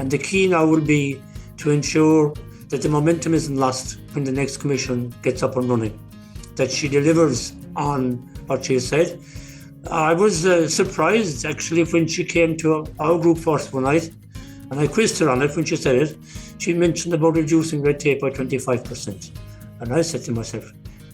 And the key now will be to ensure that the momentum isn't lost when the next Commission gets up and running, that she delivers on what she has said. I was surprised actually when she came to our group first one night, and I quizzed her on it when she said it. She mentioned about reducing red tape by 25%. And I said to myself,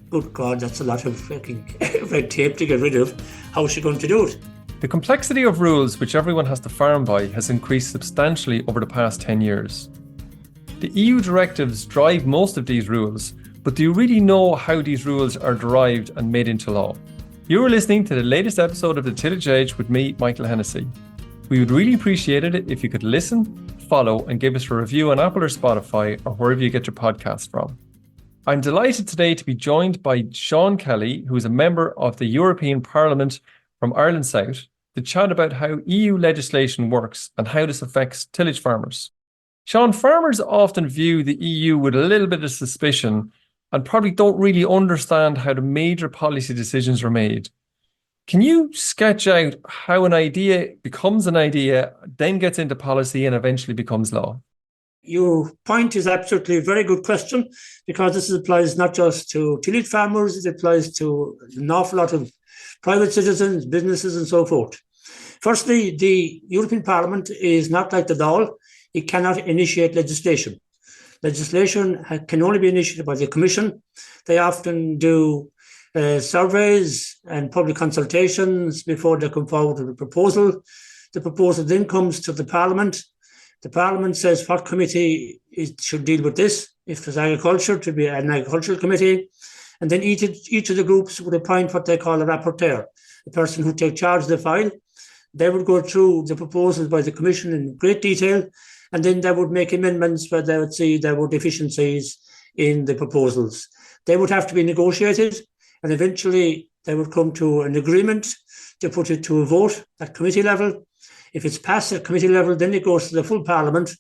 good God, that's a lot of fucking red tape to get rid of. How is she going to do it? The complexity of rules which everyone has to farm by has increased substantially over the past 10 years. The EU directives drive most of these rules, but do you really know how these rules are derived and made into law? You are listening to the latest episode of the Tillage Edge with me, Michael Hennessy. We would really appreciate it if you could listen, follow, and give us a review on Apple or Spotify or wherever you get your podcast from. I'm delighted today to be joined by Sean Kelly, who is a member of the European Parliament from Ireland South, to chat about how EU legislation works and how this affects tillage farmers. Sean, farmers often view the EU with a little bit of suspicion and probably don't really understand how the major policy decisions are made. Can you sketch out how an idea becomes an idea, then gets into policy and eventually becomes law? Your point is absolutely a very good question, because this applies not just to tillage farmers, it applies to an awful lot of private citizens, businesses and so forth. Firstly, the European Parliament is not like the Dáil. It cannot initiate legislation. Legislation can only be initiated by the Commission. They often do surveys and public consultations before they come forward with a proposal. The proposal then comes to the Parliament. The Parliament says what committee should deal with this. If it's agriculture, it would be an agricultural committee. And then each of the groups would appoint what they call a rapporteur, the person who takes charge of the file. They would go through the proposals by the Commission in great detail, and then they would make amendments where they would see there were deficiencies in the proposals. They would have to be negotiated, and eventually they would come to an agreement to put it to a vote at committee level. If it's passed at committee level, then it goes to the full Parliament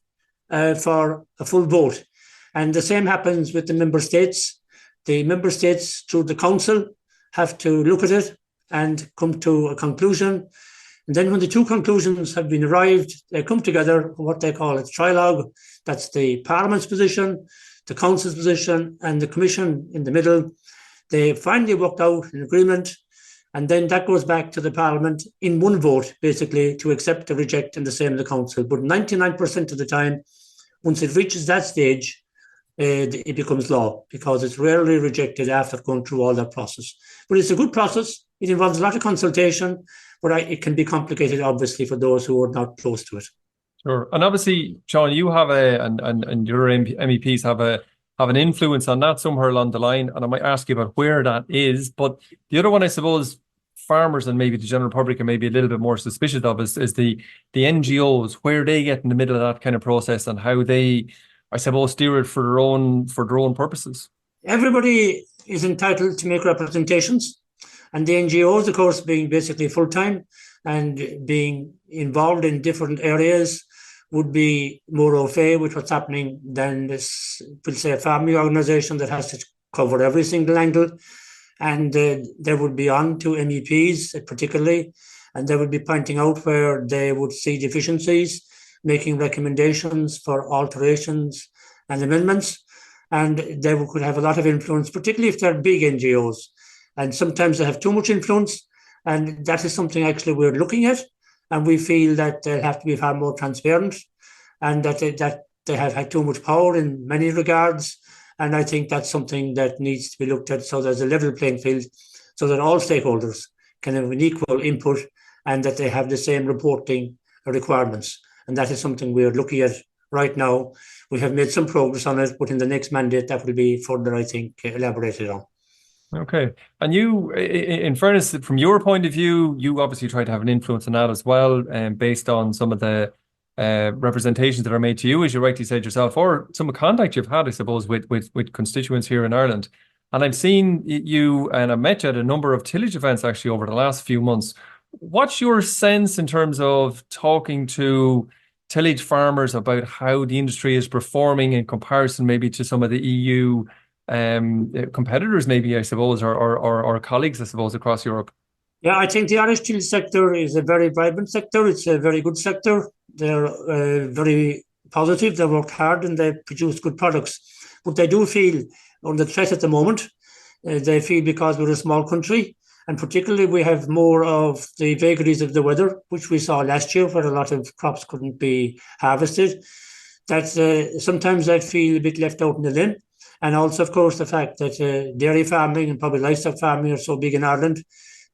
for a full vote. And the same happens with the member states. The member states, through the Council, have to look at it and come to a conclusion. And then when the two conclusions have been arrived, they come together, what they call a trilogue. That's the Parliament's position, the Council's position, and the Commission in the middle. They finally worked out an agreement, and then that goes back to the Parliament in one vote, basically, to accept or reject, and the same in the Council. But 99% of the time, once it reaches that stage, it becomes law, because it's rarely rejected after going through all that process. But it's a good process. It involves a lot of consultation, but it can be complicated, obviously, for those who are not close to it. Sure. And obviously, Sean, you have and your MEPs have an influence on that somewhere along the line, and I might ask you about where that is. But the other one, I suppose, farmers and maybe the general public are maybe a little bit more suspicious of is the NGOs, where they get in the middle of that kind of process and how they, I suppose, steer it for their own purposes. Everybody is entitled to make representations, and the NGOs, of course, being basically full-time and being involved in different areas, would be more au fait with what's happening than this, we'll say, a family organisation that has to cover every single angle. And they would be on to MEPs particularly, and they would be pointing out where they would see deficiencies, making recommendations for alterations and amendments. And they could have a lot of influence, particularly if they're big NGOs. And sometimes they have too much influence. And that is something actually we're looking at. And we feel that they'll have to be far more transparent, and that they have had too much power in many regards. And I think that's something that needs to be looked at, so there's a level playing field, so that all stakeholders can have an equal input and that they have the same reporting requirements. And that is something we are looking at right now. We have made some progress on it, but in the next mandate, that will be further, I think, elaborated on. Okay. And you, in fairness, from your point of view, you obviously try to have an influence on that as well, based on some of the representations that are made to you, as you rightly said yourself, or some contact you've had, I suppose, with constituents here in Ireland. And I've seen you, and I met you at a number of tillage events actually over the last few months. What's your sense in terms of talking to tillage farmers about how the industry is performing in comparison maybe to some of the EU competitors, maybe, I suppose, or colleagues, I suppose, across Europe? Yeah, I think the Irish tillage sector is a very vibrant sector. It's a very good sector. They're very positive. They worked hard and they produced good products. But they do feel under threat at the moment. They feel because we're a small country, and particularly we have more of the vagaries of the weather, which we saw last year where a lot of crops couldn't be harvested, that sometimes I feel a bit left out in the limb. And also, of course, the fact that dairy farming and probably livestock farming are so big in Ireland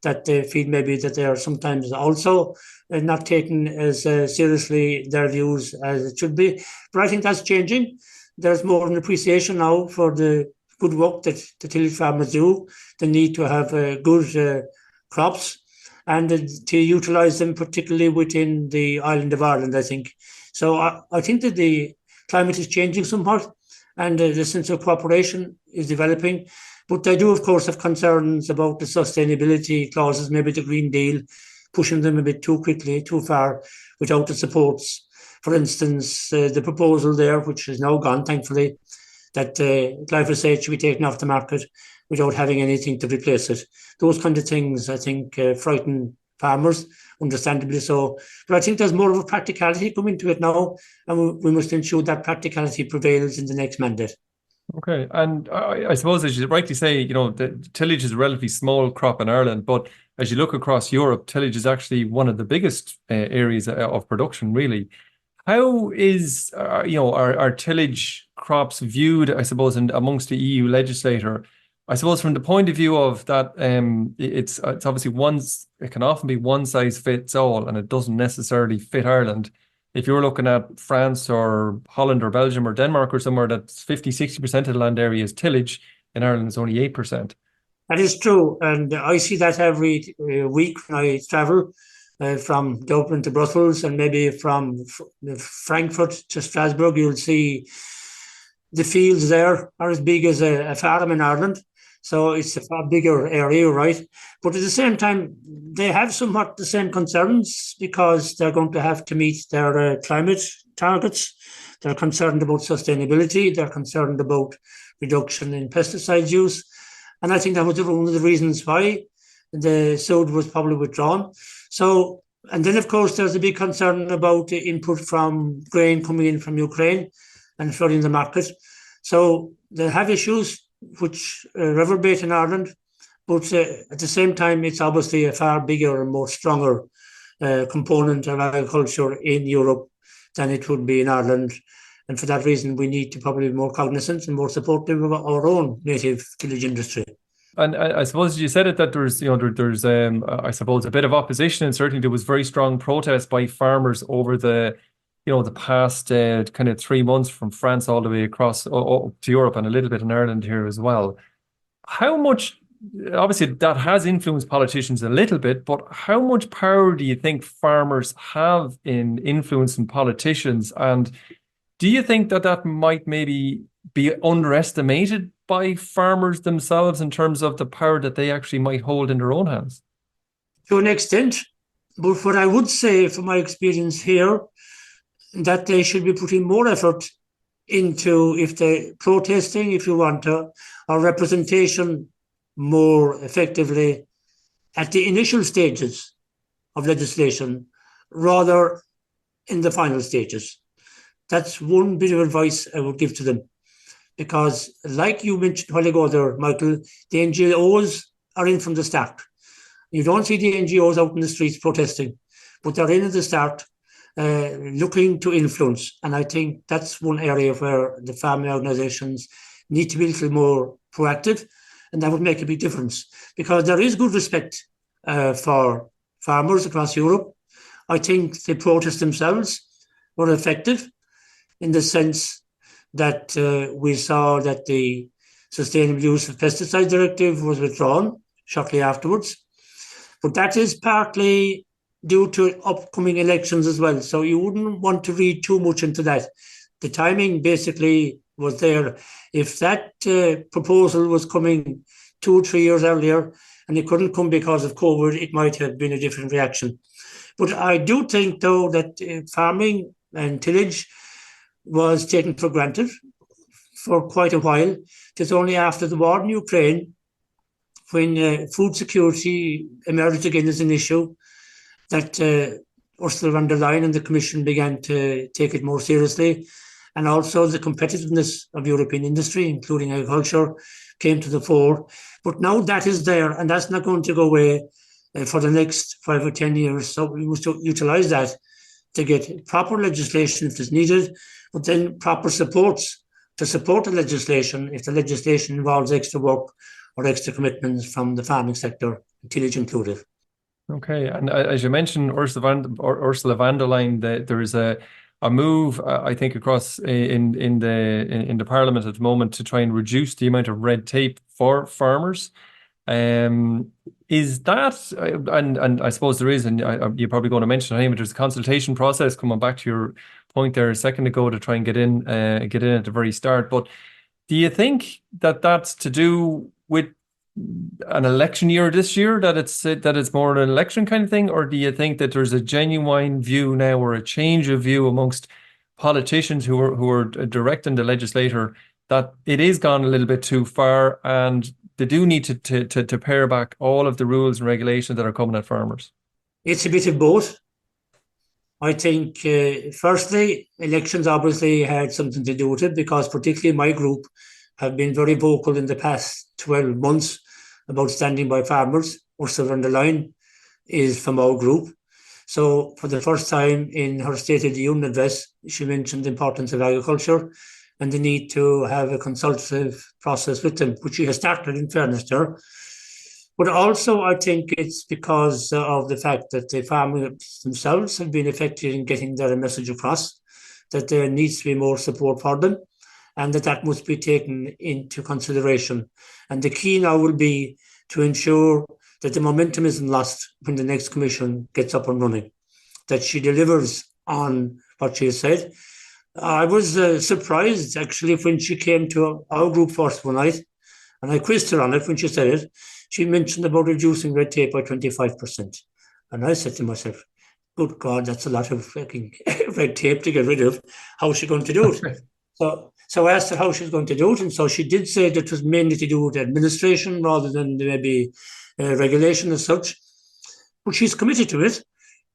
that they feel maybe that they are sometimes also not taken as seriously their views as it should be. But I think that's changing. There's more an appreciation now for the good work that the tillage farmers do, the need to have good crops and to utilise them, particularly within the island of Ireland, I think. So I think that the climate is changing somewhat and the sense of cooperation is developing. But they do, of course, have concerns about the sustainability clauses, maybe the Green Deal, pushing them a bit too quickly, too far, without the supports. For instance, the proposal there, which is now gone, thankfully, that glyphosate should be taken off the market without having anything to replace it. Those kind of things, I think, frighten farmers, understandably so. But I think there's more of a practicality coming to it now, and we must ensure that practicality prevails in the next mandate. Okay, and I suppose, as you rightly say, the tillage is a relatively small crop in Ireland, but as you look across Europe, tillage is actually one of the biggest areas of production, really. How is, are tillage crops viewed, I suppose, amongst the EU legislator? I suppose from the point of view of that, it's obviously it can often be one size fits all, and it doesn't necessarily fit Ireland. If you're looking at France or Holland or Belgium or Denmark or somewhere that's 50-60% of the land area is tillage, in Ireland it's only 8%. That is true, and I see that every week when I travel from Dublin to Brussels and maybe from Frankfurt to Strasbourg. You'll see the fields there are as big as a farm in Ireland. So it's a far bigger area, right? But at the same time, they have somewhat the same concerns because they're going to have to meet their climate targets. They're concerned about sustainability. They're concerned about reduction in pesticide use. And I think that was one of the reasons why the SUD was probably withdrawn. So, and then of course, there's a big concern about the input from grain coming in from Ukraine and flooding the market. So they have issues which reverberate in Ireland, but at the same time, it's obviously a far bigger and more stronger component of agriculture in Europe than it would be in Ireland. And for that reason, we need to probably be more cognizant and more supportive of our own native tillage industry. And I suppose you said it that there's I suppose a bit of opposition, and certainly there was very strong protest by farmers over the past kind of 3 months from France all the way across to Europe and a little bit in Ireland here as well. How much, obviously that has influenced politicians a little bit, but how much power do you think farmers have in influencing politicians? And do you think that might maybe be underestimated by farmers themselves in terms of the power that they actually might hold in their own hands? To an extent, but what I would say from my experience here, that they should be putting more effort into, if they're protesting, if you want to, or representation more effectively at the initial stages of legislation rather in the final stages. That's one bit of advice I would give to them. Because like you mentioned a while ago there, Michael, the NGOs are in from the start. You don't see the NGOs out in the streets protesting, but they're in at the start, looking to influence. And I think that's one area where the farming organisations need to be a little more proactive, and that would make a big difference. Because there is good respect for farmers across Europe. I think the protests themselves were effective in the sense that we saw that the Sustainable Use of Pesticides Directive was withdrawn shortly afterwards. But that is partly due to upcoming elections as well. So you wouldn't want to read too much into that. The timing basically was there. If that proposal was coming 2 or 3 years earlier and it couldn't come because of COVID, it might have been a different reaction. But I do think, though, that farming and tillage was taken for granted for quite a while. It's only after the war in Ukraine, when food security emerged again as an issue, that Ursula von der Leyen and the Commission began to take it more seriously. And also the competitiveness of European industry, including agriculture, came to the fore. But now that is there, and that's not going to go away for the next 5 or 10 years. So we must utilise that to get proper legislation if it's needed, but then proper supports to support the legislation if the legislation involves extra work or extra commitments from the farming sector, tillage included. Okay, and as you mentioned, Ursula von der Leyen, there is a move, I think, across in the Parliament at the moment to try and reduce the amount of red tape for farmers. Is that, and I suppose there is, and you're probably going to mention it, but there's a consultation process, coming back to your point there a second ago, to try and get in at the very start. But do you think that that's to do with an election year this year, that it's more an election kind of thing, or do you think that there's a genuine view now, or a change of view amongst politicians who are directing the legislator, that it is gone a little bit too far and they do need to pare back all of the rules and regulations that are coming at farmers? It's a bit of both. I think, firstly, elections obviously had something to do with it, because particularly my group have been very vocal in the past 12 months about standing by farmers. Ursula von der Leyen is from our group. So for the first time in her State of the Union address, she mentioned the importance of agriculture and the need to have a consultative process with them, which she has started, in fairness to her. But also, I think it's because of the fact that the farmers themselves have been affected in getting their message across, that there needs to be more support for them, and that must be taken into consideration. And the key now will be to ensure that the momentum isn't lost when the next Commission gets up and running, that she delivers on what she has said. I was surprised, actually, when she came to our group first one night, and I quizzed her on it when she said it. She mentioned about reducing red tape by 25%. And I said to myself, good God, that's a lot of fucking red tape to get rid of. How is she going to do it? So I asked her how she's going to do it. And so she did say that it was mainly to do with administration rather than maybe regulation as such. But she's committed to it.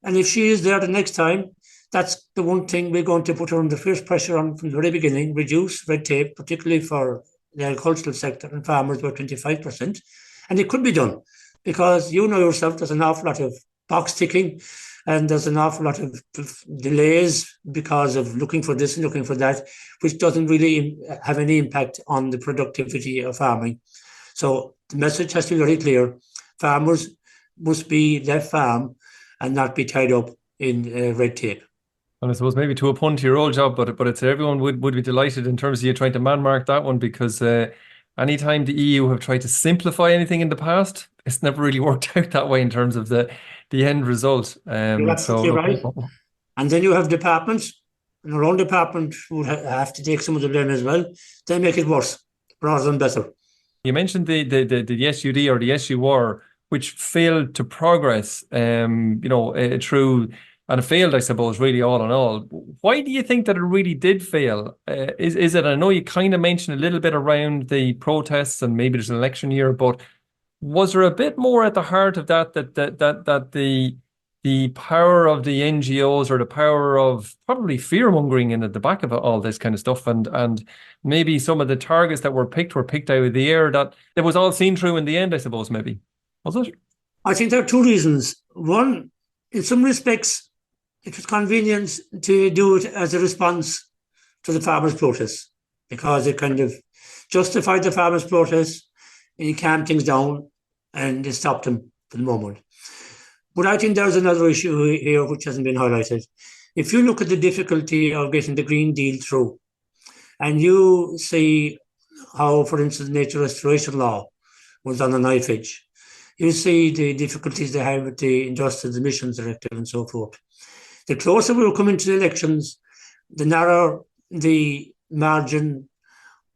And if she is there the next time, that's the one thing we're going to put her under fierce pressure on from the very beginning: reduce red tape, particularly for the agricultural sector and farmers, by 25%. And it could be done, because you know yourself, there's an awful lot of box ticking and there's an awful lot of delays because of looking for this and looking for that, which doesn't really have any impact on the productivity of farming. So the message has to be very clear. Farmers must be left farm and not be tied up in red tape. And I suppose maybe to a pun to your old job, but it's everyone would be delighted in terms of you trying to man-mark that one, because anytime the EU have tried to simplify anything in the past, it's never really worked out that way in terms of the end result. You're absolutely right. And then you have departments, and our own department would have to take some of the blame as well. They make it worse rather than better. You mentioned the SUD or the SUR, which failed to progress, through. And it failed, I suppose, really all in all. Why do you think that it really did fail? Is it, I know you kind of mentioned a little bit around the protests and maybe there's an election year, but was there a bit more at the heart of that the power of the NGOs, or the power of probably fear-mongering in at the back of all this kind of stuff, and maybe some of the targets that were picked out of the air, that it was all seen through in the end, I suppose, maybe? Was it? I think there are two reasons. One, in some respects, it was convenient to do it as a response to the farmers' protests, because it kind of justified the farmers' protests and it calmed things down and it stopped them for the moment. But I think there's another issue here which hasn't been highlighted. If you look at the difficulty of getting the Green Deal through, and you see how, for instance, nature restoration law was on a knife edge, you see the difficulties they have with the Industrial Emissions Directive and so forth. The closer we were coming to the elections, the narrower the margin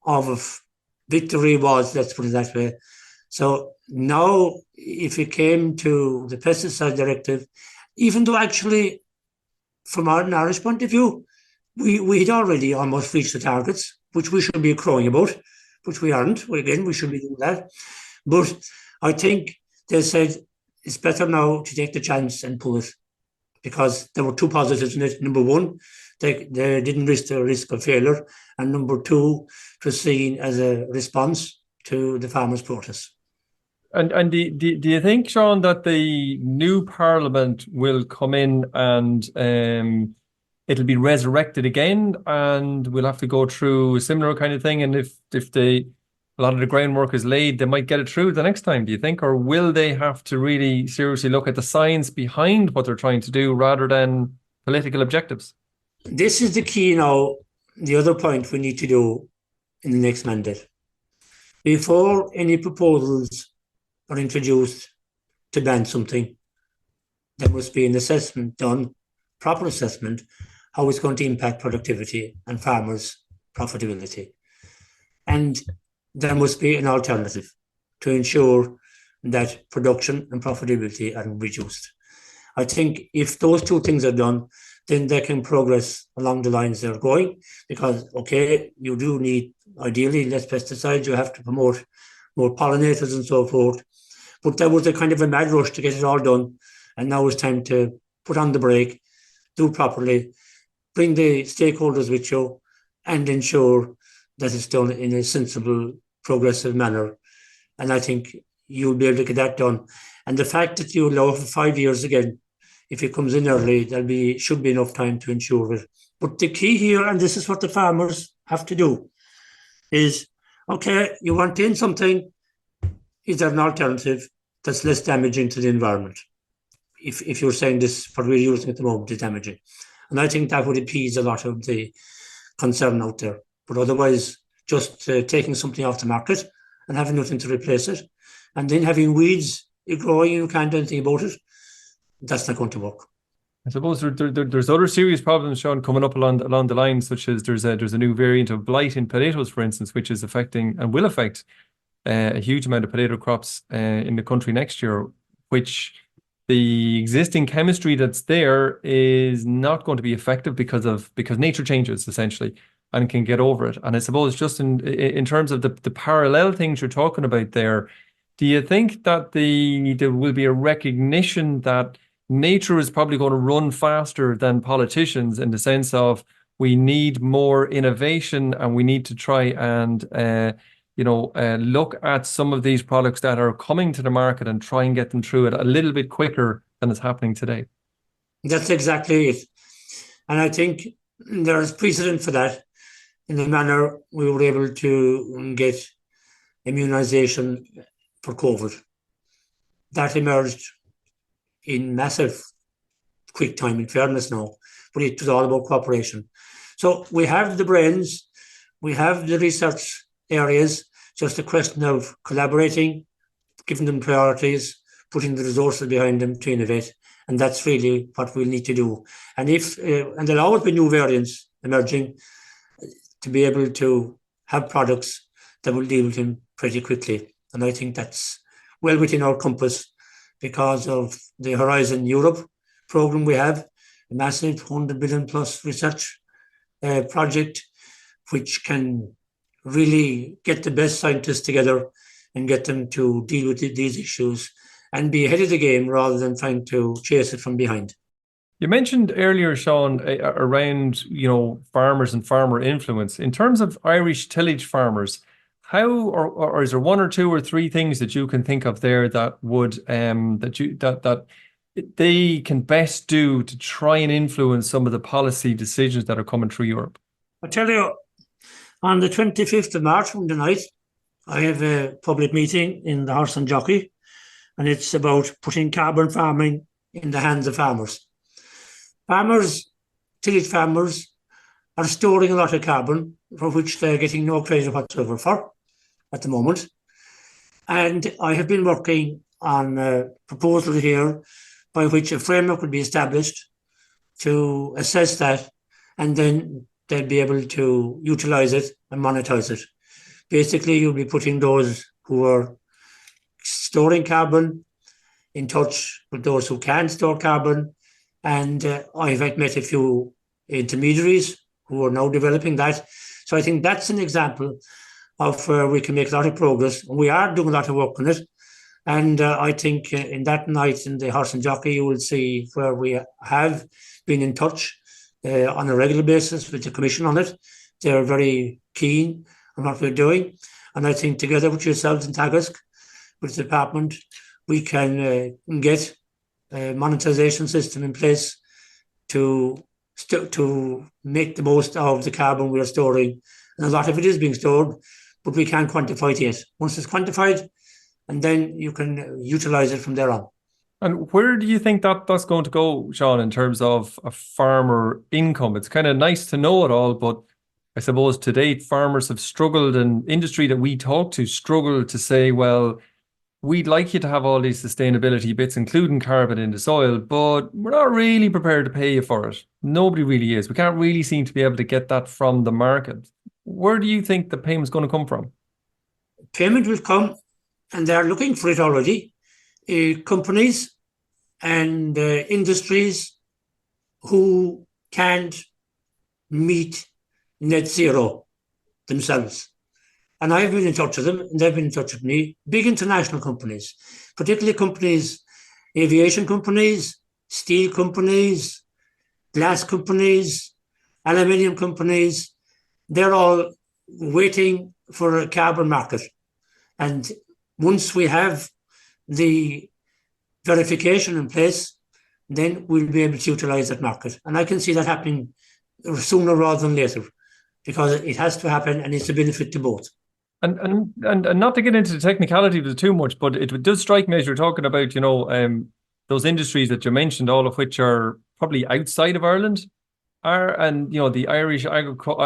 of victory was, let's put it that way. So now, if it came to the pesticide directive, even though actually, from an Irish point of view, we had already almost reached the targets, which we should be crowing about, which we aren't. Well, again, we should be doing that. But I think they said it's better now to take the chance and pull it. because there were two positives in it. Number one, they didn't risk the risk of failure. And number two, it was seen as a response to the farmers' protest. And do you think, Sean, that the new parliament will come in and it'll be resurrected again, and we'll have to go through a similar kind of thing? And if a lot of the groundwork is laid, they might get it through the next time, do you think? Or will they have to really seriously look at the science behind what they're trying to do rather than political objectives? This is the key now, the other point we need to do in the next mandate. Before any proposals are introduced to ban something, there must be an assessment done, proper assessment, how it's going to impact productivity and farmers' profitability. And there must be an alternative to ensure that production and profitability are reduced. I think if those two things are done, then they can progress along the lines they're going, because, okay, you do need, ideally, less pesticides, you have to promote more pollinators and so forth. But there was a kind of a mad rush to get it all done. And now it's time to put on the brake, do properly, bring the stakeholders with you, and ensure that it's done in a sensible, progressive manner. And I think you'll be able to get that done. And the fact that you allow for 5 years again, if it comes in early, should be enough time to ensure it. But the key here, and this is what the farmers have to do, is, okay, you want in something, is there an alternative that's less damaging to the environment? If you're saying this, what we're using at the moment is damaging. And I think that would appease a lot of the concern out there. But otherwise, just taking something off the market and having nothing to replace it, and then having weeds growing, you can't do anything about it, that's not going to work. I suppose there's other serious problems, Sean, coming up along the lines, such as there's a new variant of blight in potatoes, for instance, which is affecting and will affect a huge amount of potato crops in the country next year, which the existing chemistry that's there is not going to be effective because nature changes essentially and can get over it. And I suppose just in terms of the parallel things you're talking about there, do you think that there will be a recognition that nature is probably going to run faster than politicians, in the sense of we need more innovation and we need to try and look at some of these products that are coming to the market and try and get them through it a little bit quicker than is happening today? That's exactly it. And I think there's precedent for that in the manner we were able to get immunization for COVID. That emerged in massive quick time, in fairness now, but it was all about cooperation. So we have the brains, we have the research areas, just a question of collaborating, giving them priorities, putting the resources behind them to innovate. And that's really what we'll need to do. And and there'll always be new variants emerging, to be able to have products that will deal with them pretty quickly. And I think that's well within our compass because of the Horizon Europe program we have, a massive 100 billion plus research project, which can really get the best scientists together and get them to deal with these issues and be ahead of the game rather than trying to chase it from behind. You mentioned earlier, Sean, around farmers and farmer influence. In terms of Irish tillage farmers, how or is there one or two or three things that you can think of there that would that they can best do to try and influence some of the policy decisions that are coming through Europe? I tell you, on the 25th of March, Monday night, I have a public meeting in the Horse and Jockey, and it's about putting carbon farming in the hands of farmers. Tillage farmers are storing a lot of carbon for which they're getting no credit whatsoever for at the moment. And I have been working on a proposal here by which a framework would be established to assess that, and then they'll be able to utilize it and monetize it. Basically, you'll be putting those who are storing carbon in touch with those who can store carbon. And I've met a few intermediaries who are now developing that. So I think that's an example of where we can make a lot of progress. We are doing a lot of work on it. And I think in that night in the Horse and Jockey, you will see where we have been in touch on a regular basis with the Commission on it. They're very keen on what we're doing. And I think together with yourselves in Tagask, with the department, we can get a monetization system in place to make the most of the carbon we are storing. And a lot of it is being stored, but we can't quantify it yet. Once it's quantified, and then you can utilize it from there on. And where do you think that that's going to go, Sean, in terms of a farmer income? It's kind of nice to know it all, but I suppose to date, farmers have struggled, and industry that we talk to struggle to say, well, we'd like you to have all these sustainability bits, including carbon in the soil, but we're not really prepared to pay you for it. Nobody really is. We can't really seem to be able to get that from the market. Where do you think the payment's going to come from? Payment will come, and they're looking for it already. Companies and industries who can't meet net zero themselves. And I've been in touch with them, and they've been in touch with me. Big international companies, particularly companies, aviation companies, steel companies, glass companies, aluminium companies, they're all waiting for a carbon market. And once we have the verification in place, then we'll be able to utilize that market. And I can see that happening sooner rather than later, because it has to happen and it's a benefit to both. And not to get into the technicality of it too much, but it does strike me as you're talking about, those industries that you mentioned, all of which are probably outside of Ireland, the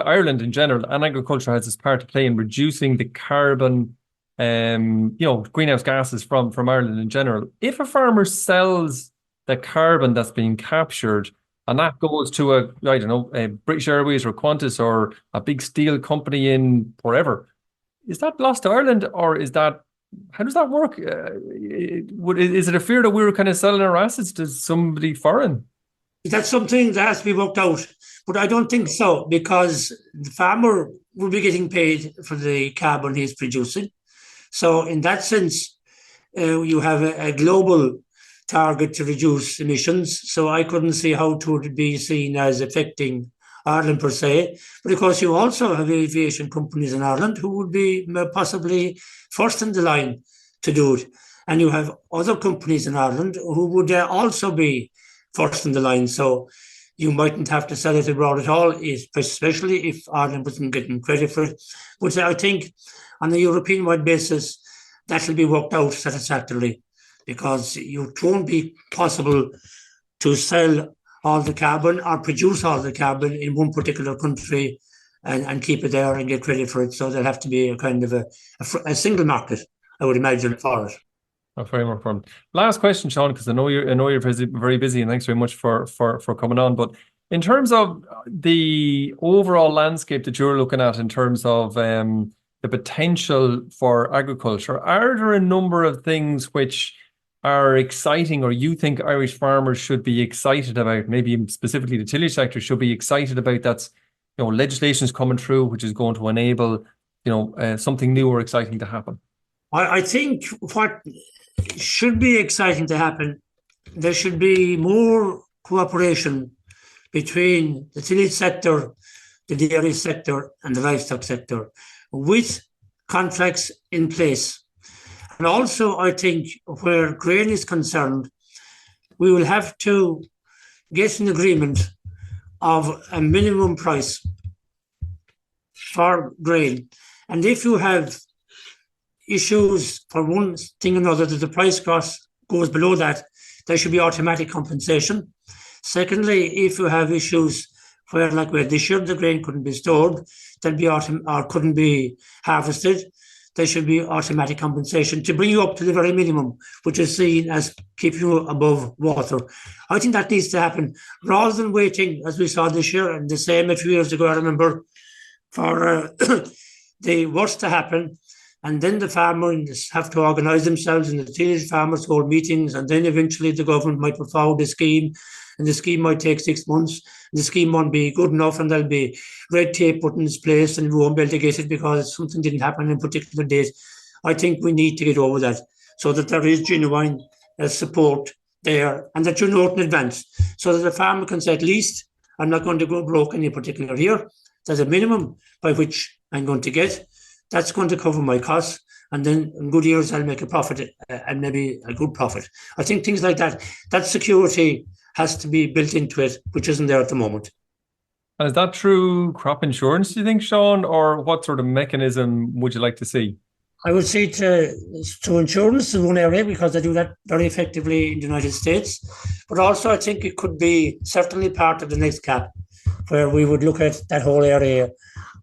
Ireland in general, and agriculture has this part to play in reducing the carbon, greenhouse gases from Ireland in general. If a farmer sells the carbon that's being captured, and that goes to a British Airways or Qantas or a big steel company in wherever, is that lost to Ireland, or how does that work? Is it a fear that we were kind of selling our assets to somebody foreign? That's something that has to be worked out, but I don't think so, because the farmer will be getting paid for the carbon he's producing. So in that sense, you have a global target to reduce emissions. So I couldn't see how it would be seen as affecting Ireland per se. But of course, you also have aviation companies in Ireland who would be possibly first in the line to do it. And you have other companies in Ireland who would also be first in the line. So you mightn't have to sell it abroad at all, especially if Ireland wasn't getting credit for it. But I think on a European-wide basis, that will be worked out satisfactorily, because it won't be possible to sell all the carbon or produce all the carbon in one particular country and keep it there and get credit for it. So there'll have to be a kind of a single market, I would imagine, for it. A framework for them. Last question, Sean, because I know you're very busy, and thanks very much for coming on. But in terms of the overall landscape that you're looking at, in terms of the potential for agriculture, are there a number of things which are exciting, or you think Irish farmers should be excited about, maybe specifically the tillage sector should be excited about, that's legislation is coming through which is going to enable something new or exciting to happen? I think what should be exciting to happen, there should be more cooperation between the tillage sector, the dairy sector and the livestock sector, with contracts in place. And also, I think where grain is concerned, we will have to get an agreement of a minimum price for grain. And if you have issues for one thing or another, that the price cost goes below that, there should be automatic compensation. Secondly, if you have issues where this year the grain couldn't be stored, or couldn't be harvested, there should be automatic compensation to bring you up to the very minimum, which is seen as keeping you above water. I think that needs to happen, rather than waiting, as we saw this year, and the same a few years ago, I remember, for the worst to happen. And then the farmers have to organise themselves, and the tillage farmers hold meetings, and then eventually the government might put forward a scheme, and the scheme might take 6 months. The scheme won't be good enough, and there'll be red tape put in its place, and we won't be able to get it because something didn't happen in a particular date. I think we need to get over that. so that there is genuine support there, and that you know it in advance, so that the farmer can say, at least I'm not going to go broke any particular year. There's a minimum by which I'm going to get. That's going to cover my costs. And then in good years, I'll make a profit, and maybe a good profit. I think things like that, that security has to be built into it, which isn't there at the moment. And is that through crop insurance, do you think, Sean, or what sort of mechanism would you like to see? I would say to insurance in one area, because they do that very effectively in the United States. But also, I think it could be certainly part of the next CAP, where we would look at that whole area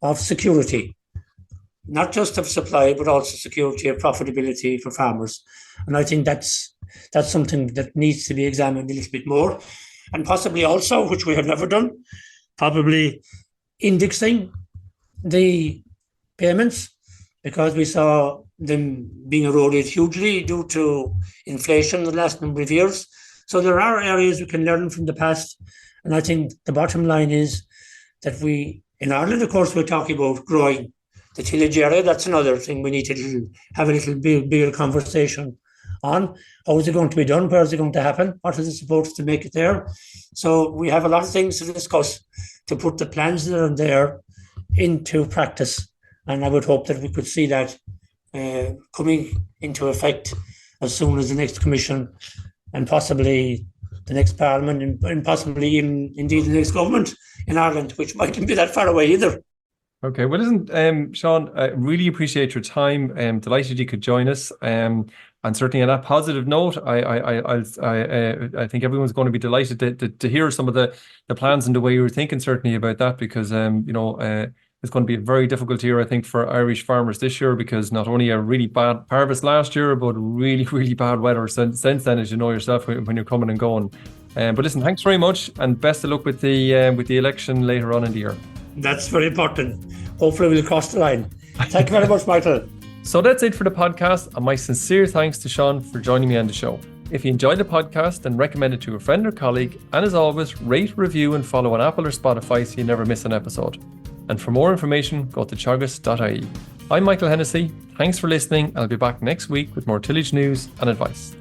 of security, not just of supply, but also security of profitability for farmers. And I think that's something that needs to be examined a little bit more. And possibly also, which we have never done, probably indexing the payments, because we saw them being eroded hugely due to inflation in the last number of years. So there are areas we can learn from the past. And I think the bottom line is that we, in Ireland, of course, we're talking about growing the tillage area. That's another thing we need to have a little bigger conversation on. How is it going to be done? Where is it going to happen? What is it supposed to make it there? So we have a lot of things to discuss to put the plans that are there into practice. And I would hope that we could see that coming into effect as soon as the next commission, and possibly the next parliament, and possibly even indeed the next government in Ireland, which mightn't be that far away either. Okay, well, listen, Sean, I really appreciate your time. Delighted you could join us. And certainly on that positive note, I think everyone's going to be delighted to hear some of the plans and the way you were thinking certainly about that, because it's going to be a very difficult year, I think, for Irish farmers this year, because not only a really bad harvest last year, but really, really bad weather since then, as you know yourself, when you're coming and going. But listen, thanks very much, and best of luck with the election later on in the year. That's very important. Hopefully we'll cross the line. Thank you very much, Michael. So that's it for the podcast, and my sincere thanks to Sean for joining me on the show. If you enjoyed the podcast, then recommend it to a friend or colleague, and as always, rate, review and follow on Apple or Spotify so you never miss an episode. And for more information, go to teagasc.ie. I'm Michael Hennessy. Thanks for listening. I'll be back next week with more tillage news and advice.